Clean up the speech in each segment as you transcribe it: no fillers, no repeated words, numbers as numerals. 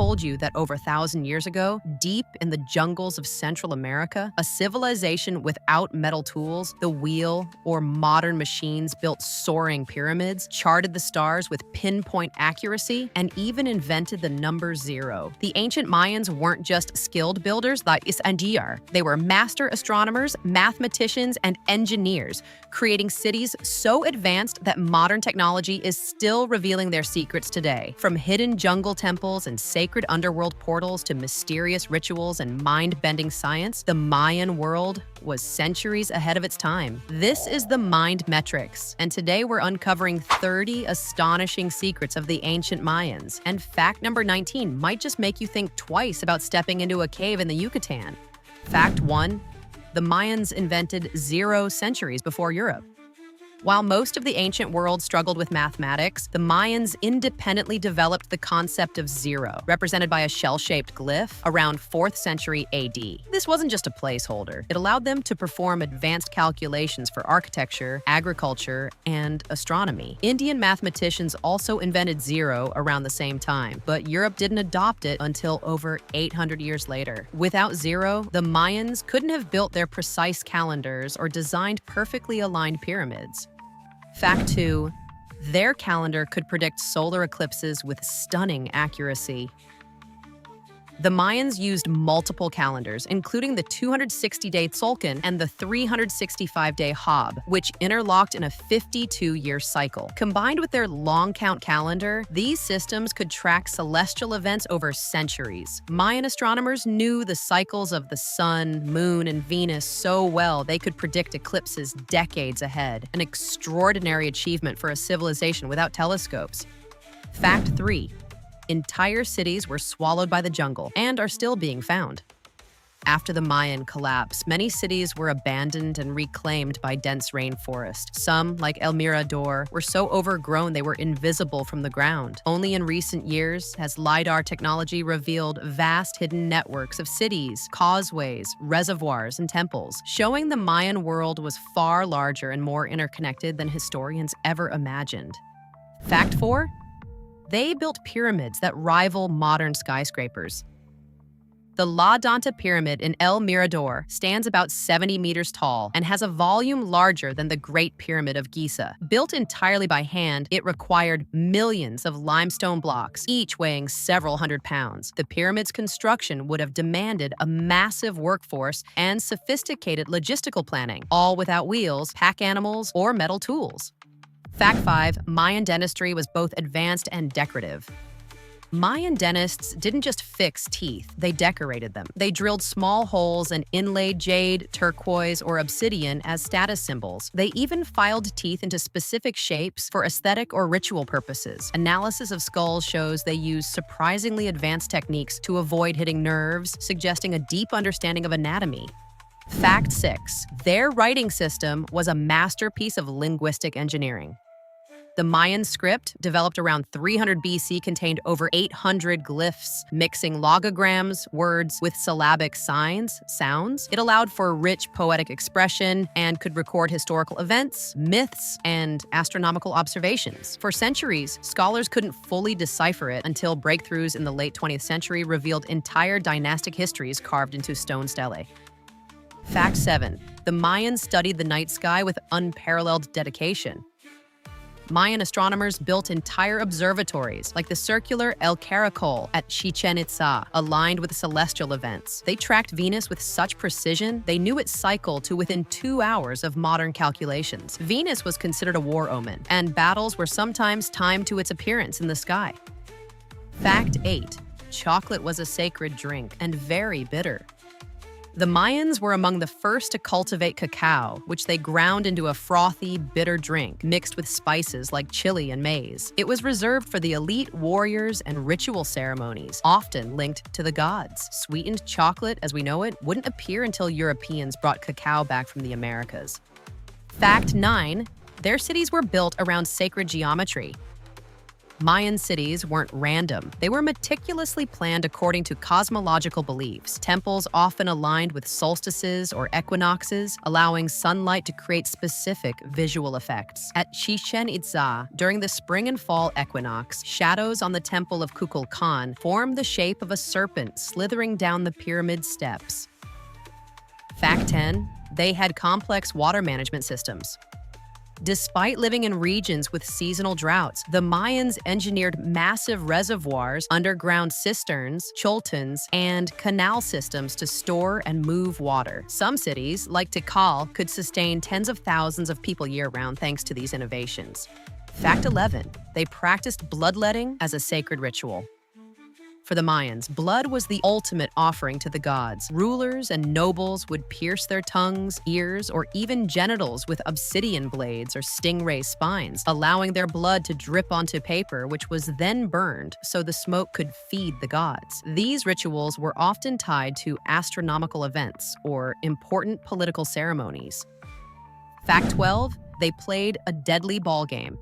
told you that over 1,000 years ago, deep in the jungles of Central America, a civilization without metal tools, the wheel, or modern machines built soaring pyramids, charted the stars with pinpoint accuracy, and even invented the number 0. The ancient Mayans weren't just skilled builders like Ingenious. They were master astronomers, mathematicians, and engineers, creating cities so advanced that modern technology is still revealing their secrets today. From hidden jungle temples and sacred underworld portals to mysterious rituals and mind-bending science, the Mayan world was centuries ahead of its time. This is the Mind Metrics, and today we're uncovering 30 astonishing secrets of the ancient Mayans. And fact number 19 might just make you think twice about stepping into a cave in the Yucatan. Fact 1. The Mayans invented 0 centuries before Europe. While most of the ancient world struggled with mathematics, the Mayans independently developed the concept of 0, represented by a shell-shaped glyph, around 4th century AD. This wasn't just a placeholder. It allowed them to perform advanced calculations for architecture, agriculture, and astronomy. Indian mathematicians also invented 0 around the same time, but Europe didn't adopt it until over 800 years later. Without 0, the Mayans couldn't have built their precise calendars or designed perfectly aligned pyramids. Fact 2. Their calendar could predict solar eclipses with stunning accuracy. The Mayans used multiple calendars, including the 260-day Tzolk'in and the 365-day Hab, which interlocked in a 52-year cycle. Combined with their long-count calendar, these systems could track celestial events over centuries. Mayan astronomers knew the cycles of the sun, moon, and Venus so well they could predict eclipses decades ahead, an extraordinary achievement for a civilization without telescopes. Fact 3. Entire cities were swallowed by the jungle and are still being found. After the Mayan collapse, many cities were abandoned and reclaimed by dense rainforest. Some, like El Mirador, were so overgrown they were invisible from the ground. Only in recent years has LiDAR technology revealed vast hidden networks of cities, causeways, reservoirs, and temples, showing the Mayan world was far larger and more interconnected than historians ever imagined. Fact 4. They built pyramids that rival modern skyscrapers. The La Danta Pyramid in El Mirador stands about 70 meters tall and has a volume larger than the Great Pyramid of Giza. Built entirely by hand, it required millions of limestone blocks, each weighing several hundred pounds. The pyramid's construction would have demanded a massive workforce and sophisticated logistical planning, all without wheels, pack animals, or metal tools. Fact 5. Mayan dentistry was both advanced and decorative. Mayan dentists didn't just fix teeth, they decorated them. They drilled small holes and inlaid jade, turquoise, or obsidian as status symbols. They even filed teeth into specific shapes for aesthetic or ritual purposes. Analysis of skulls shows they used surprisingly advanced techniques to avoid hitting nerves, suggesting a deep understanding of anatomy. Fact 6. Their writing system was a masterpiece of linguistic engineering. The Mayan script, developed around 300 BC, contained over 800 glyphs, mixing logograms, words, with syllabic sounds. It allowed for rich poetic expression and could record historical events, myths, and astronomical observations. For centuries, scholars couldn't fully decipher it until breakthroughs in the late 20th century revealed entire dynastic histories carved into stone stelae. Fact 7. The Mayans studied the night sky with unparalleled dedication. Mayan astronomers built entire observatories, like the circular El Caracol at Chichen Itza, aligned with celestial events. They tracked Venus with such precision, they knew its cycle to within 2 hours of modern calculations. Venus was considered a war omen, and battles were sometimes timed to its appearance in the sky. Fact 8. Chocolate was a sacred drink, and very bitter. The Mayans were among the first to cultivate cacao, which they ground into a frothy, bitter drink mixed with spices like chili and maize. It was reserved for the elite warriors and ritual ceremonies, often linked to the gods. Sweetened chocolate, as we know it, wouldn't appear until Europeans brought cacao back from the Americas. Fact 9. Their cities were built around sacred geometry. Mayan cities weren't random. They were meticulously planned according to cosmological beliefs. Temples often aligned with solstices or equinoxes, allowing sunlight to create specific visual effects. At Chichen Itza, during the spring and fall equinox, shadows on the temple of Kukulkan form the shape of a serpent slithering down the pyramid steps. Fact 10. They had complex water management systems. Despite living in regions with seasonal droughts, the Mayans engineered massive reservoirs, underground cisterns, choltons, and canal systems to store and move water. Some cities, like Tikal, could sustain tens of thousands of people year-round thanks to these innovations. Fact 11. They practiced bloodletting as a sacred ritual. For the Mayans, blood was the ultimate offering to the gods. Rulers and nobles would pierce their tongues, ears, or even genitals with obsidian blades or stingray spines, allowing their blood to drip onto paper, which was then burned so the smoke could feed the gods. These rituals were often tied to astronomical events or important political ceremonies. Fact 12. They played a deadly ball game.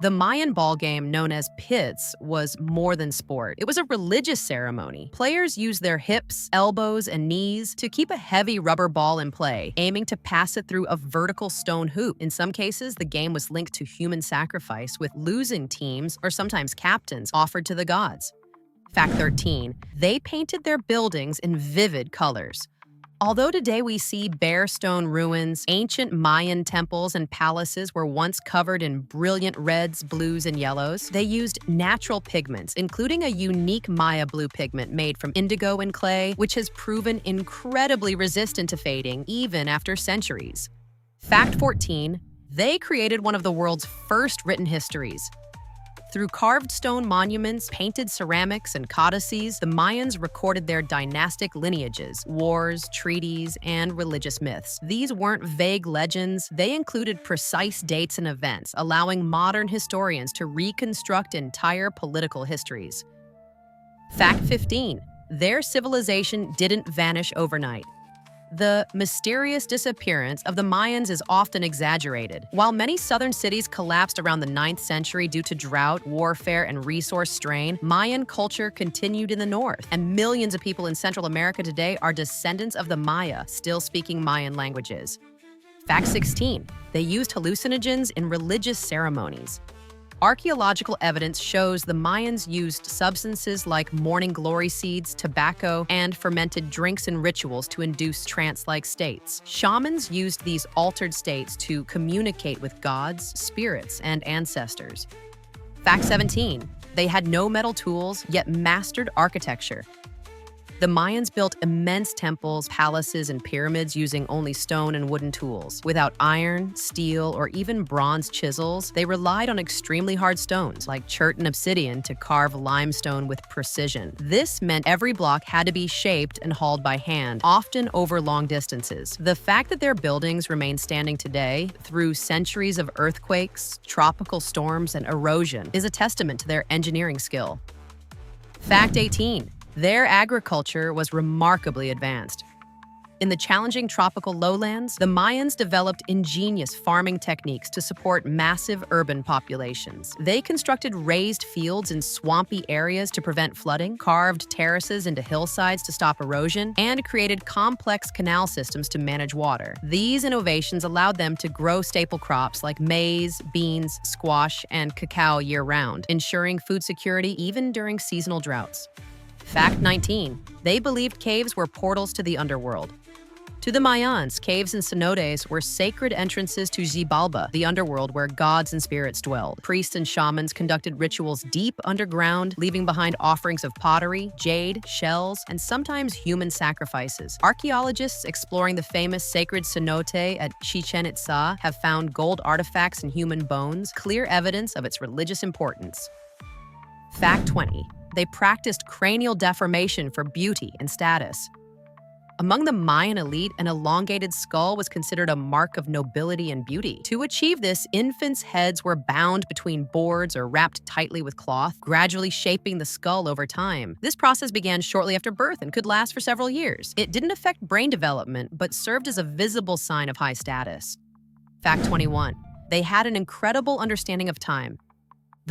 The Mayan ball game, known as pits, was more than sport. It was a religious ceremony. Players used their hips, elbows, and knees to keep a heavy rubber ball in play, aiming to pass it through a vertical stone hoop. In some cases, the game was linked to human sacrifice, with losing teams, or sometimes captains, offered to the gods. Fact 13. They painted their buildings in vivid colors. Although today we see bare stone ruins, ancient Mayan temples and palaces were once covered in brilliant reds, blues, and yellows. They used natural pigments, including a unique Maya blue pigment made from indigo and clay, which has proven incredibly resistant to fading even after centuries. Fact 14. They created one of the world's first written histories. Through carved stone monuments, painted ceramics, and codices, the Mayans recorded their dynastic lineages, wars, treaties, and religious myths. These weren't vague legends. They included precise dates and events, allowing modern historians to reconstruct entire political histories. Fact 15. Their civilization didn't vanish overnight. The mysterious disappearance of the Mayans is often exaggerated. While many southern cities collapsed around the 9th century due to drought, warfare, and resource strain, Mayan culture continued in the north, and millions of people in Central America today are descendants of the Maya, still speaking Mayan languages. Fact 16. They used hallucinogens in religious ceremonies. Archaeological evidence shows the Mayans used substances like morning glory seeds, tobacco, and fermented drinks in rituals to induce trance-like states. Shamans used these altered states to communicate with gods, spirits, and ancestors. Fact 17. They had no metal tools, yet mastered architecture. The Mayans built immense temples, palaces, and pyramids using only stone and wooden tools. Without iron, steel, or even bronze chisels, they relied on extremely hard stones, like chert and obsidian, to carve limestone with precision. This meant every block had to be shaped and hauled by hand, often over long distances. The fact that their buildings remain standing today, through centuries of earthquakes, tropical storms, and erosion, is a testament to their engineering skill. Fact 18. Their agriculture was remarkably advanced. In the challenging tropical lowlands, the Mayans developed ingenious farming techniques to support massive urban populations. They constructed raised fields in swampy areas to prevent flooding, carved terraces into hillsides to stop erosion, and created complex canal systems to manage water. These innovations allowed them to grow staple crops like maize, beans, squash, and cacao year-round, ensuring food security even during seasonal droughts. Fact 19. They believed caves were portals to the underworld. To the Mayans, caves and cenotes were sacred entrances to Xibalba, the underworld where gods and spirits dwelled. Priests and shamans conducted rituals deep underground, leaving behind offerings of pottery, jade, shells, and sometimes human sacrifices. Archaeologists exploring the famous sacred cenote at Chichen Itza have found gold artifacts and human bones, clear evidence of its religious importance. Fact 20. They practiced cranial deformation for beauty and status. Among the Mayan elite, an elongated skull was considered a mark of nobility and beauty. To achieve this, infants' heads were bound between boards or wrapped tightly with cloth, gradually shaping the skull over time. This process began shortly after birth and could last for several years. It didn't affect brain development, but served as a visible sign of high status. Fact 21. They had an incredible understanding of time.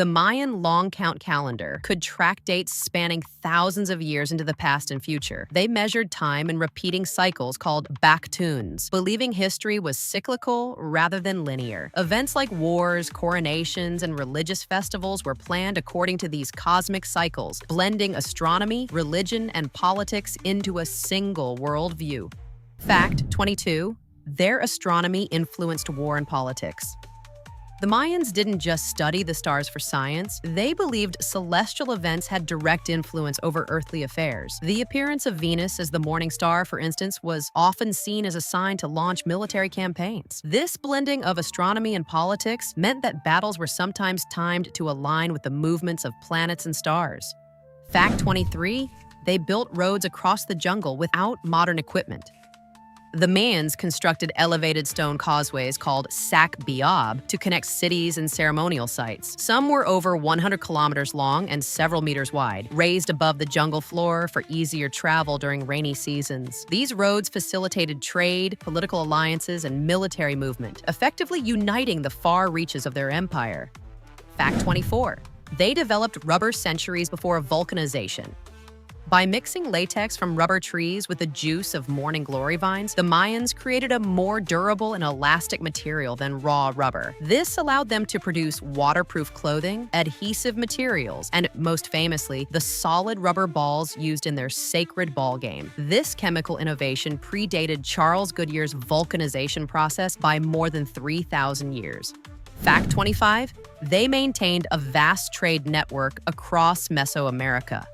The Mayan long count calendar could track dates spanning thousands of years into the past and future. They measured time in repeating cycles called back-tunes, believing history was cyclical rather than linear. Events like wars, coronations, and religious festivals were planned according to these cosmic cycles, blending astronomy, religion, and politics into a single worldview. Fact 22. Their astronomy influenced war and politics. The Mayans didn't just study the stars for science, they believed celestial events had direct influence over earthly affairs. The appearance of Venus as the morning star, for instance, was often seen as a sign to launch military campaigns. This blending of astronomy and politics meant that battles were sometimes timed to align with the movements of planets and stars. Fact 23. They built roads across the jungle without modern equipment. The Mayans constructed elevated stone causeways called sak-biob to connect cities and ceremonial sites. Some were over 100 kilometers long and several meters wide, raised above the jungle floor for easier travel during rainy seasons. These roads facilitated trade, political alliances, and military movement, effectively uniting the far reaches of their empire. Fact 24. They developed rubber centuries before vulcanization. By mixing latex from rubber trees with the juice of morning glory vines, the Mayans created a more durable and elastic material than raw rubber. This allowed them to produce waterproof clothing, adhesive materials, and most famously, the solid rubber balls used in their sacred ball game. This chemical innovation predated Charles Goodyear's vulcanization process by more than 3,000 years. Fact 25. They maintained a vast trade network across Mesoamerica.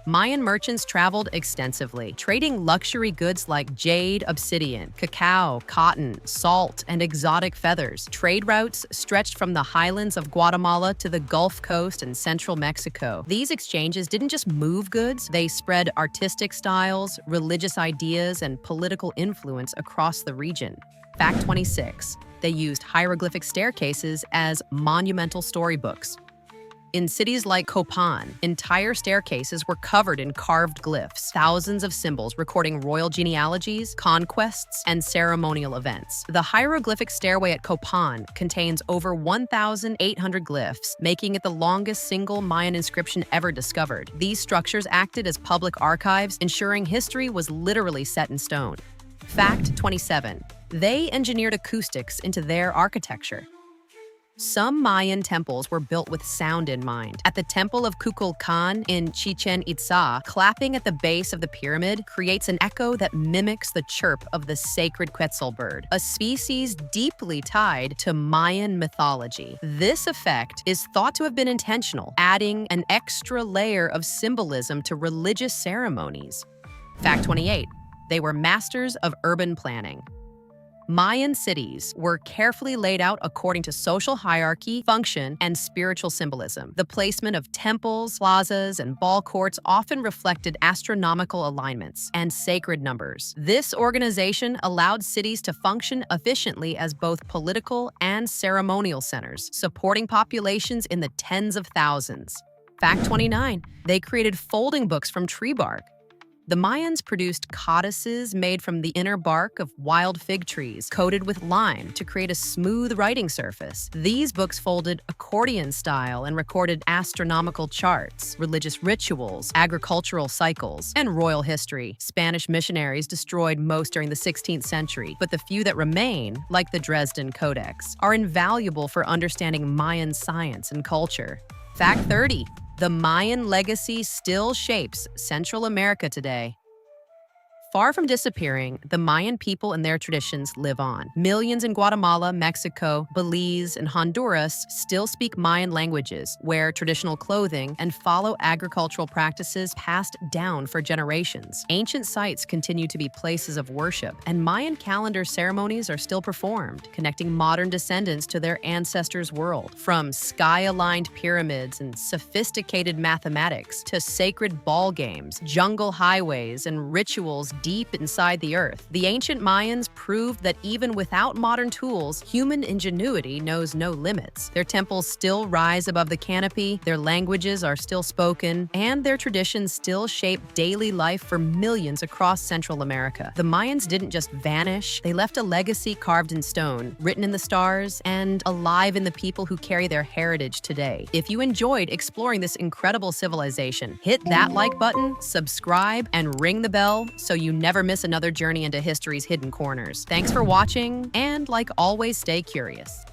Mayan merchants traveled extensively, trading luxury goods like jade, obsidian, cacao, cotton, salt, and exotic feathers. Trade routes stretched from the highlands of Guatemala to the Gulf Coast and central Mexico. These exchanges didn't just move goods, they spread artistic styles, religious ideas, and political influence across the region. Fact 26. They used hieroglyphic staircases as monumental storybooks. In cities like Copan, entire staircases were covered in carved glyphs, thousands of symbols recording royal genealogies, conquests, and ceremonial events. The hieroglyphic stairway at Copan contains over 1,800 glyphs, making it the longest single Mayan inscription ever discovered. These structures acted as public archives, ensuring history was literally set in stone. Fact 27. They engineered acoustics into their architecture. Some Mayan temples were built with sound in mind. At the Temple of Kukulkan in Chichen Itza, clapping at the base of the pyramid creates an echo that mimics the chirp of the sacred quetzal bird, a species deeply tied to Mayan mythology. This effect is thought to have been intentional, adding an extra layer of symbolism to religious ceremonies. Fact 28. They were masters of urban planning. Mayan cities were carefully laid out according to social hierarchy, function, and spiritual symbolism. The placement of temples, plazas, and ball courts often reflected astronomical alignments and sacred numbers. This organization allowed cities to function efficiently as both political and ceremonial centers, supporting populations in the tens of thousands. Fact 29. They created folding books from tree bark. The Mayans produced codices made from the inner bark of wild fig trees, coated with lime to create a smooth writing surface. These books folded accordion style and recorded astronomical charts, religious rituals, agricultural cycles, and royal history. Spanish missionaries destroyed most during the 16th century, but the few that remain, like the Dresden Codex, are invaluable for understanding Mayan science and culture. Fact 30. The Mayan legacy still shapes Central America today. Far from disappearing, the Mayan people and their traditions live on. Millions in Guatemala, Mexico, Belize, and Honduras still speak Mayan languages, wear traditional clothing, and follow agricultural practices passed down for generations. Ancient sites continue to be places of worship, and Mayan calendar ceremonies are still performed, connecting modern descendants to their ancestors' world. From sky-aligned pyramids and sophisticated mathematics to sacred ball games, jungle highways, and rituals deep inside the earth. The ancient Mayans proved that even without modern tools, human ingenuity knows no limits. Their temples still rise above the canopy, their languages are still spoken, and their traditions still shape daily life for millions across Central America. The Mayans didn't just vanish, they left a legacy carved in stone, written in the stars, and alive in the people who carry their heritage today. If you enjoyed exploring this incredible civilization, hit that like button, subscribe, and ring the bell so you never miss another journey into history's hidden corners. Thanks for watching, and like always, stay curious.